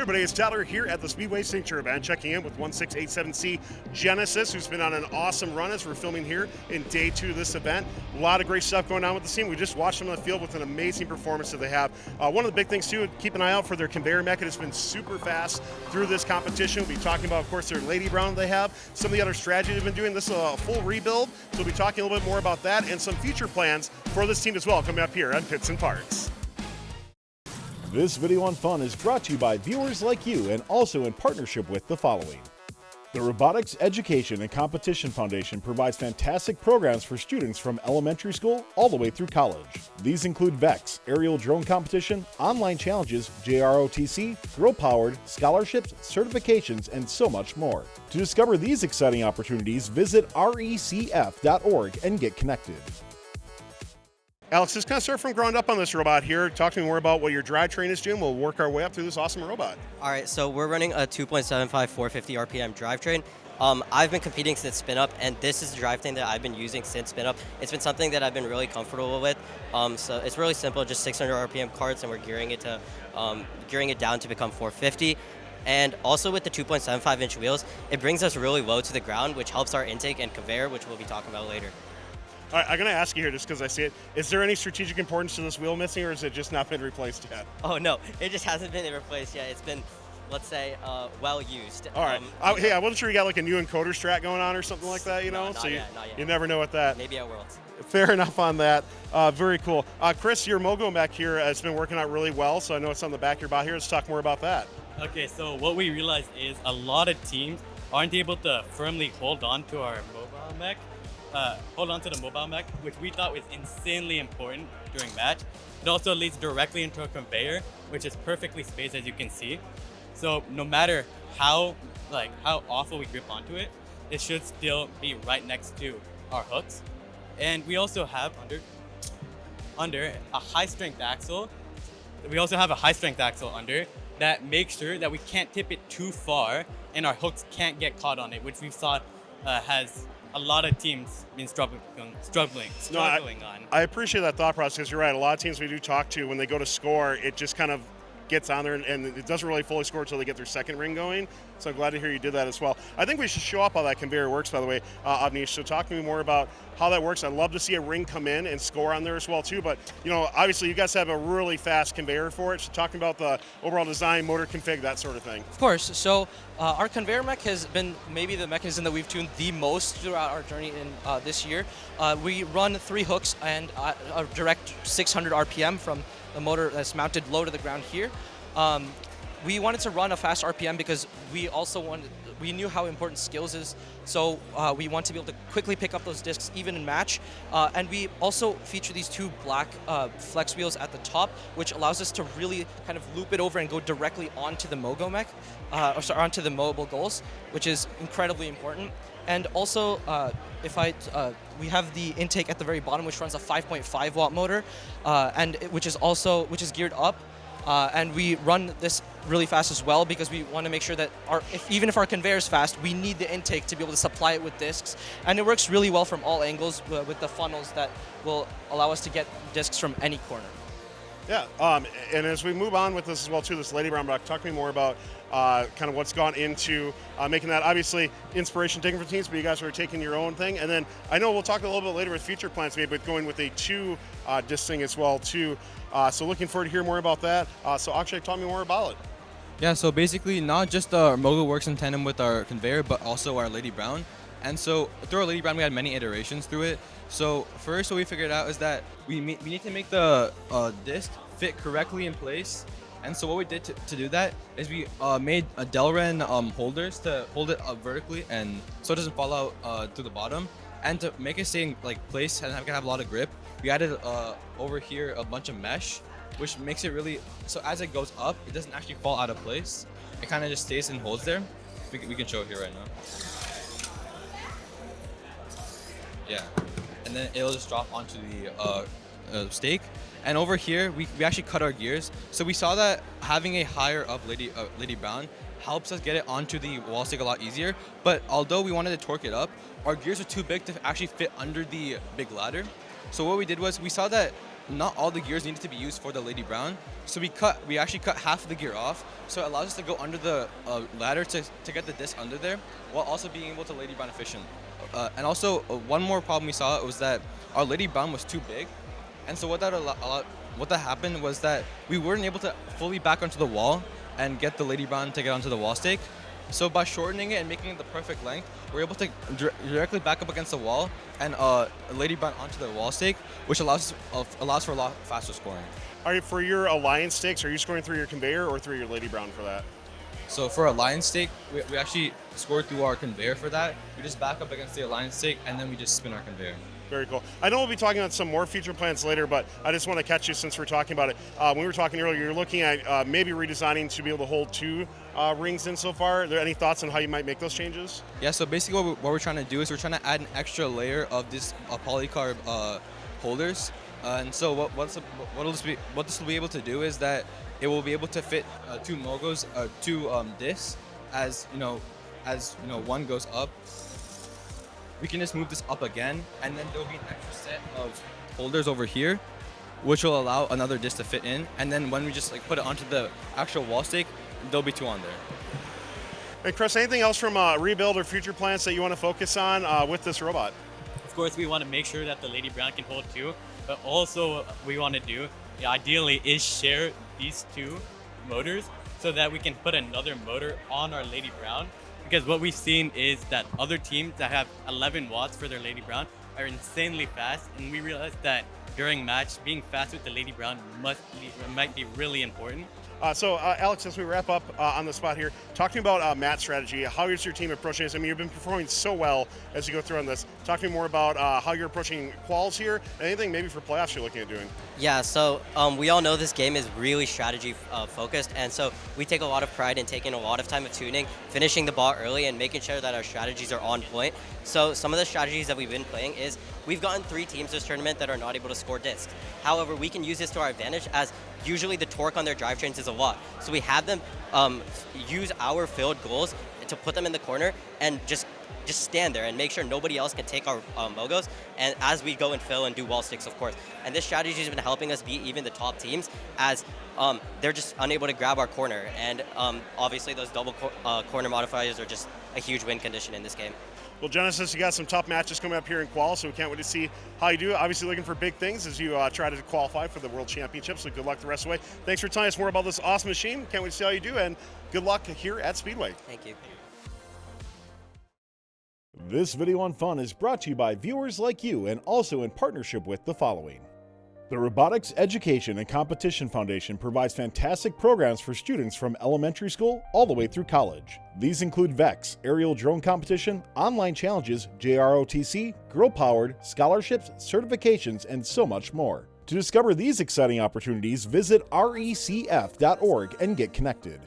everybody, it's Tyler here at the Speedway Signature event, checking in with 1687C Genesis, who's been on an awesome run as we're filming here in day 2 of this event. A lot of great stuff going on with the team. We just watched them on the field with an amazing performance that they have. One of the big things too, keep an eye out for their conveyor mech. It's been super fast through this competition. We'll be talking about, of course, their Lady Brown they have, some of the other strategy they've been doing. This is a full rebuild, so we'll be talking a little bit more about that and some future plans for this team as well coming up here on Pits and Parts. This video on fun is brought to you by viewers like you and also in partnership with the following. The Robotics Education and Competition Foundation provides fantastic programs for students from elementary school all the way through college. These include VEX, aerial drone competition, online challenges, JROTC, girl-powered, scholarships, certifications, and so much more. To discover these exciting opportunities, visit recf.org and get connected. Alex, let's kind of start from ground up on this robot here. Talk to me more about what your drivetrain is doing. We'll work our way up through this awesome robot. All right, so we're running a 2.75 450 RPM drivetrain. I've been competing since spin up, and this is the drivetrain that I've been using since spin up. It's been something that I've been really comfortable with. So it's really simple, just 600 RPM carts, and we're gearing it down to become 450. And also with the 2.75 inch wheels, it brings us really low to the ground, which helps our intake and conveyor, which we'll be talking about later. All right, I'm going to ask you here just because I see it. Is there any strategic importance to this wheel missing, or has it just not been replaced yet? Oh, no. It just hasn't been replaced yet. It's been, let's say, well used. All right. Hey, I wasn't sure you got like a new encoder strat going on or something like that, you know? Not yet. You never know what that. Maybe at Worlds. Fair enough on that. Very cool. Chris, your Mogo mech here has been working out really well, so I know it's on the back of your bot here. Let's talk more about that. Okay, so what we realized is a lot of teams aren't able to firmly hold on to our mobile mech. The mobile mech, which we thought was insanely important during match. It also leads directly into a conveyor, which is perfectly spaced, as you can see. So no matter how awful we grip onto it, it should still be right next to our hooks. And we also have under a high strength axle. We also have a high strength axle under that makes sure that we can't tip it too far and our hooks can't get caught on it, which we saw has a lot of teams been struggling on. I appreciate that thought process because you're right. A lot of teams we do talk to, when they go to score, it just kind of gets on there and it doesn't really fully score until they get their second ring going. So I'm glad to hear you did that as well. I think we should show up how that conveyor works, by the way, Avnish. So talk to me more about how that works. I'd love to see a ring come in and score on there as well too. But you know, obviously you guys have a really fast conveyor for it. So talking about the overall design, motor config, that sort of thing. Of course. So our conveyor mech has been maybe the mechanism that we've tuned the most throughout our journey in this year. We run 3 hooks and a direct 600 RPM from the motor that's mounted low to the ground here. We wanted to run a fast RPM because we knew how important skills is, so we want to be able to quickly pick up those discs even in match. And we also feature these 2 black flex wheels at the top, which allows us to really kind of loop it over and go directly onto the Mogo mech, onto the mobile goals, which is incredibly important. And also, we have the intake at the very bottom, which runs a 5.5 watt motor, which is geared up. And we run this really fast as well because we want to make sure that even if our conveyor is fast, we need the intake to be able to supply it with discs. And it works really well from all angles with the funnels that will allow us to get discs from any corner. Yeah, and as we move on with this as well too, this Lady Brown block, talk to me more about kind of what's gone into making that, obviously, inspiration taken from teams, but you guys are taking your own thing. And then I know we'll talk a little bit later with future plans maybe, but going with a 2 disc thing as well too. So looking forward to hear more about that. So Akshay, tell me more about it. Yeah, so basically not just our Mogo works in tandem with our conveyor, but also our Lady Brown. And so through our Lady Brown, we had many iterations through it. So first, what we figured out is that we need to make the disc fit correctly in place. And so what we did to do that is we made a Delrin holders to hold it up vertically and so it doesn't fall out through the bottom. And to make it stay in place and have a lot of grip, we added over here a bunch of mesh, which makes it really, so as it goes up, it doesn't actually fall out of place. It kind of just stays and holds there. We can show it here right now. Yeah, and then it'll just drop onto the stake. And over here, we actually cut our gears. So we saw that having a higher up Lady Brown helps us get it onto the wall stick a lot easier. But although we wanted to torque it up, our gears are too big to actually fit under the big ladder. So what we did was we saw that not all the gears needed to be used for the Lady Brown, so we actually cut half of the gear off, so it allows us to go under the ladder to get the disc under there, while also being able to Lady Brown efficient. And also, one more problem we saw was that our Lady Brown was too big, and so what that happened was that we weren't able to fully back onto the wall and get the Lady Brown to get onto the wall stake. So by shortening it and making it the perfect length, we're able to directly back up against the wall and Lady Brown onto the wall stake, which allows for a lot faster scoring. All right, for your alliance stakes, are you scoring through your conveyor or through your Lady Brown for that? So for alliance stake, we actually score through our conveyor for that. We just back up against the alliance stake and then we just spin our conveyor. Very cool. I know we'll be talking about some more feature plans later, but I just want to catch you since we're talking about it. When we were talking earlier, you're looking at maybe redesigning to be able to hold 2 rings in so far. Are there any thoughts on how you might make those changes? Yeah, so basically what we're trying to do is we're trying to add an extra layer of this polycarb holders. And so what this will be able to do is that it will be able to fit 2 mogos, 2 discs, as one goes up. We can just move this up again, and then there'll be an extra set of holders over here, which will allow another disc to fit in. And then when we just put it onto the actual wall stake, there'll be 2 on there. And Chris, anything else from rebuild or future plans that you want to focus on with this robot? Of course, we want to make sure that the Lady Brown can hold 2, but also we want to do, ideally, is share these 2 motors so that we can put another motor on our Lady Brown. Because what we've seen is that other teams that have 11 watts for their Lady Brown are insanely fast, and we realized that during match, being fast with the Lady Brown might be really important. So Alex, as we wrap up on the spot here, talk to me about match strategy. How is your team approaching this? I mean, you've been performing so well as you go through on this. Talk to me more about how you're approaching quals here, and anything maybe for playoffs you're looking at doing. Yeah, so we all know this game is really strategy focused, and so we take a lot of pride in taking a lot of time of tuning, finishing the ball early, and making sure that our strategies are on point. So some of the strategies that we've been playing is we've gotten 3 teams this tournament that are not able to score discs. However, we can use this to our advantage as usually the torque on their drivetrains is a lot. So we have them use our filled goals to put them in the corner and just stand there and make sure nobody else can take our mogos, and as we go and fill and do wall sticks, of course. And this strategy has been helping us beat even the top teams as they're just unable to grab our corner. And obviously those double corner modifiers are just a huge win condition in this game. Well, Genesis, you got some tough matches coming up here in qual, so we can't wait to see how you do. Obviously looking for big things as you try to qualify for the World Championship, so good luck the rest of the way. Thanks for telling us more about this awesome machine. Can't wait to see how you do, and good luck here at Speedway. Thank you. This video on fun is brought to you by viewers like you and also in partnership with the following. The Robotics Education and Competition Foundation provides fantastic programs for students from elementary school all the way through college. These include VEX, aerial drone competition, online challenges, JROTC, girl-powered, scholarships, certifications, and so much more. To discover these exciting opportunities, visit recf.org and get connected.